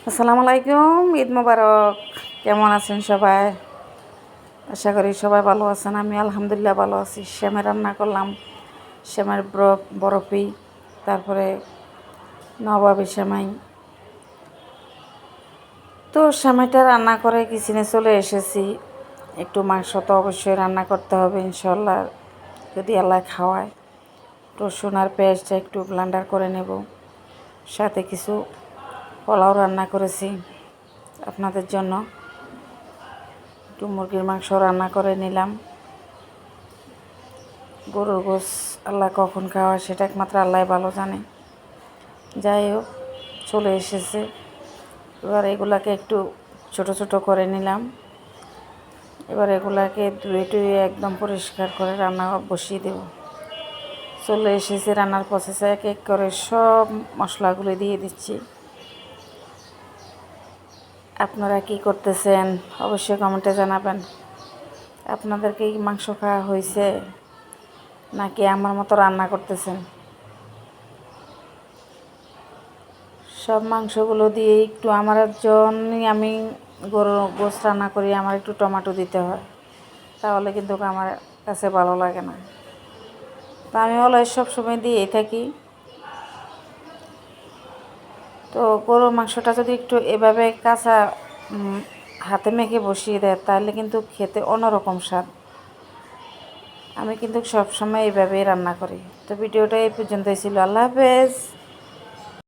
আসসালামু আলাইকুম, ঈদ মোবারক। কেমন আছেন সবাই? আশা করি সবাই ভালো আছেন। আমি আলহামদুলিল্লাহ ভালো আছি। সেমাই রান্না করলাম, সেমাইয়ের বরফি, তারপরে নবাবী সেমাই। তো সেমাইটা রান্না করে কিচেনে চলে এসেছি। একটু মাংস তো অবশ্যই রান্না করতে হবে ইনশাল্লাহ, যদি আল্লাহ খাওয়ায়। রসুন আর পেঁয়াজটা একটু ব্লেন্ডার করে নেব। সাথে কিছু পোলাও রান্না করেছি আপনাদের জন্য। একটু মুরগির মাংস রান্না করে নিলাম। গরুর গোশ আল্লাহ কখন খাওয়া সেটা একমাত্র আল্লাহ ভালো জানে। যাই হোক, চলে এসেছে। এবার এগুলাকে একটু ছোট ছোট করে নিলাম। এবার এগুলাকে ধুয়ে টুয়ে একদম পরিষ্কার করে রান্না বসিয়ে দেব। চলে এসেছে রান্নার প্রসেসে, এক এক করে সব মশলাগুলো দিয়ে দিচ্ছি। আপনারা কি করতেছেন অবশ্যই কমেন্টে জানাবেন। আপনাদেরকে কি মাংস খাওয়া হয়েছে নাকি আমার মতো রান্না করতেছেন? সব মাংসগুলো দিয়ে একটু আমার জন্যই আমি গরুর গোশত রান্না করি। আমার একটু টমেটো দিতে হয়, তাহলে কিন্তু আমার কাছে ভালো লাগে না। তো আমি অলওয়েজ সবসময় দিয়েই থাকি। তো গরুর মাংসটা যদি একটু এভাবে কাঁচা হাতে মেখে বসিয়ে দেয় তাহলে কিন্তু খেতে অন্যরকম স্বাদ। আমি কিন্তু সবসময় এইভাবেই রান্না করি। তো ভিডিওটা এই পর্যন্তই ছিল। আল্লাহ হাফেজ।